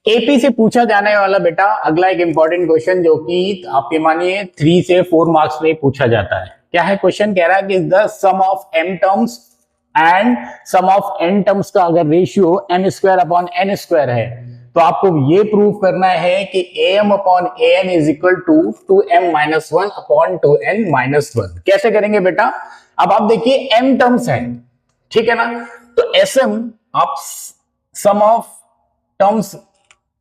AP से पूछा जाने वाला बेटा अगला एक इंपॉर्टेंट क्वेश्चन जो कि आप ये मानिए 3 से 4 मार्क्स में पूछा जाता है। क्या है क्वेश्चन? कह रहा है कि the sum of m terms and sum of n terms का अगर ratio m square upon n square है तो आपको ये प्रूव करना है कि am upon an is equal to 2m minus 1 upon 2n minus 1। कैसे करेंगे बेटा? अब आप देखिए m टर्म्स है, ठीक है ना, तो sm आप सम ऑफ टर्म्स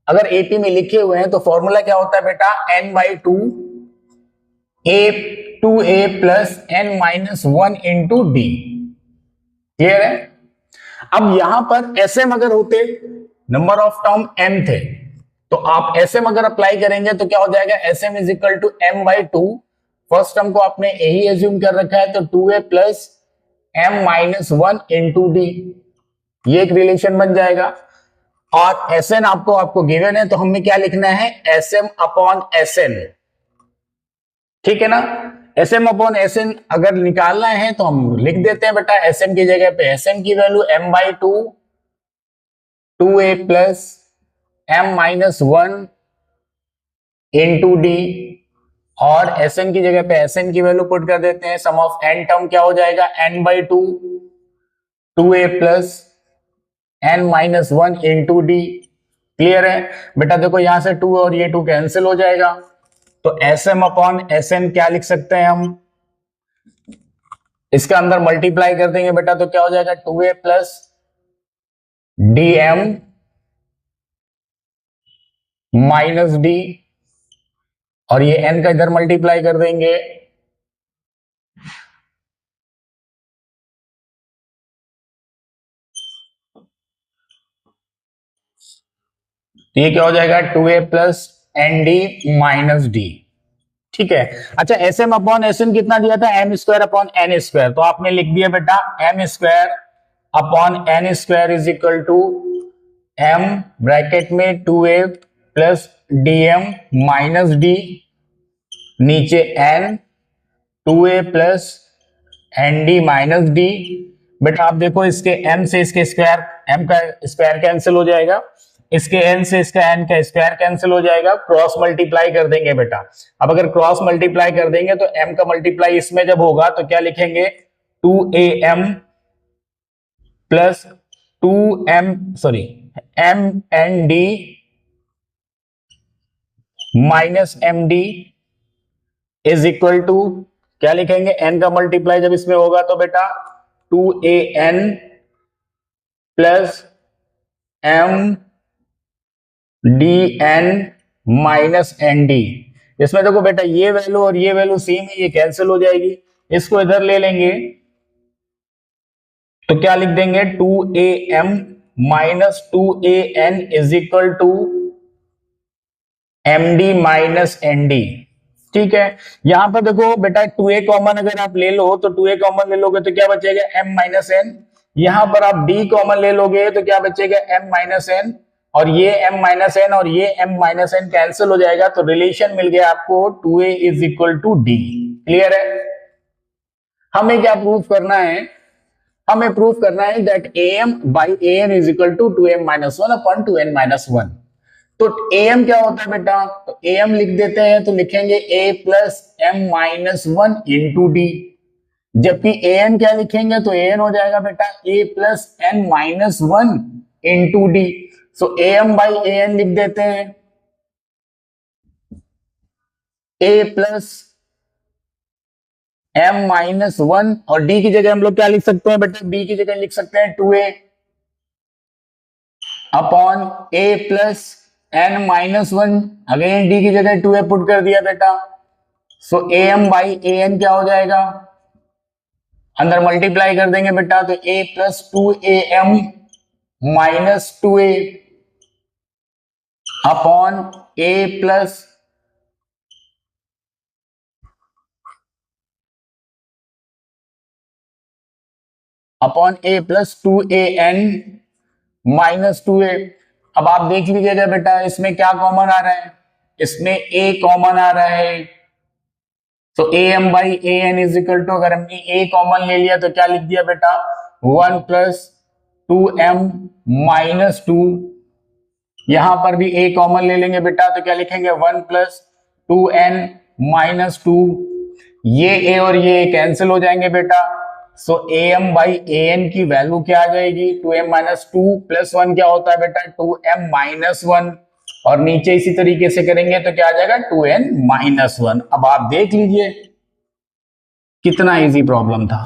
अगर एपी में लिखे हुए हैं तो फॉर्मूला क्या होता है बेटा? n by two A plus n minus 1 into D. Clear है? अब यहां पर एसएम अगर होते, नंबर ऑफ टर्म m थे, तो आप एसएम अगर अप्लाई करेंगे तो क्या हो जाएगा? SM is equal to m by two, first term को आपने यही एज्यूम कर रखा है तो 2a plus m minus 1 into D, ये एक रिलेशन बन जाएगा। और एसएन आपको गिवन है तो हमें क्या लिखना है? एसएम अपॉन एसएन, ठीक है ना। एसएम अपॉन एसएन अगर निकालना है तो हम लिख देते हैं बेटा एसएम की जगह पे एसएम की value m by to 2a plus m minus 1 into D, और एसएन की जगह पे एसएन की वैल्यू पुट कर देते हैं। सम ऑफ n टर्म क्या हो जाएगा? n by two 2a plus n minus 1 into D. Clear है बेटा? देखो यहां से 2 और ये 2 कैंसिल हो जाएगा, तो S M upon S N क्या लिख सकते हैं हम? इसके अंदर मल्टीप्लाई कर देंगे बेटा तो क्या हो जाएगा? 2a plus D M minus D, और ये n का इधर मल्टीप्लाई कर देंगे, तो ये क्या हो जाएगा? 2a plus N D minus D. ठीक है। अच्छा, S M upon S N कितना दिया था? M square upon N square, तो आपने लिख दिया बेटा M square upon N square is equal to M bracket में 2a plus D M minus D, नीचे n 2a plus N D minus D. बेटा आप देखो इसके m से इसके स्क्वायर, m का स्क्वायर कैंसिल हो जाएगा, इसके n से इसका n का स्क्वायर कैंसिल हो जाएगा, क्रॉस मल्टीप्लाई कर देंगे बेटा। अब अगर क्रॉस मल्टीप्लाई कर देंगे तो m का मल्टीप्लाई इसमें जब होगा तो क्या लिखेंगे? 2am plus m N D minus M D is equal to क्या लिखेंगे? n का मल्टीप्लाई जब इसमें होगा तो बेटा 2an plus m D N minus N D. इसमें देखो बेटा ये वैल्यू और ये वैल्यू सेम है, ये कैंसिल हो जाएगी, इसको इधर ले लेंगे तो क्या लिख देंगे? 2am minus 2an is equal to md minus nd। ठीक है। यहां पर देखो बेटा 2a कॉमन अगर आप ले लो तो 2a कॉमन ले लोगे तो क्या बचेगा? m minus n। यहां पर आप d कॉमन ले लोगे तो क्या बचेगा? m माइनस n, और ये m माइनस n और ये m माइनस n कैंसिल हो जाएगा, तो रिलेशन मिल गया आपको 2a is equal to D. Clear है? हमें क्या प्रूव करना है? हमें प्रूव करना है that am by an is equal to 2m minus 1 upon 2n minus 1। तो am क्या होता है बेटा? तो am लिख देते हैं तो लिखेंगे a plus m minus 1 into D, जबकि an क्या लिखेंगे? तो an हो जाएगा बेटा a plus n minus 1 into D. So am by an लिख देते हैं a प्लस m माइनस 1, और d की जगह हम लोग क्या लिख सकते हैं बेटा? b की जगह लिख सकते हैं 2a upon a plus n minus 1, again d की जगह 2a पुट कर दिया बेटा। सो am बाई an क्या हो जाएगा? अंदर मल्टीप्लाई कर देंगे बेटा तो a plus 2am minus 2a upon a plus upon a plus 2an minus 2a। अब आप देख लीजिएगा बेटा इसमें क्या कॉमन आ रहा है? इसमें a कॉमन आ रहा है, तो am by an is equal to, अगर हमने a कॉमन ले लिया तो क्या लिख दिया बेटा? 1 प्लस 2m माइनस 2 यहां पर भी a कॉमन ले लेंगे बेटा, तो क्या लिखेंगे 1 प्लस 2n माइनस 2, ये a और ये कैंसिल हो जाएंगे बेटा। सो am बाई an की वैल्यू क्या आ जाएगी, 2m माइनस 2 प्लस 1 क्या होता है बेटा 2m माइनस 1, और नीचे इसी तरीके से करेंगे तो क्या आ जाएगा 2n माइनस 1। अब आप देख लीजिए कितना इजी प्रॉब्लम था।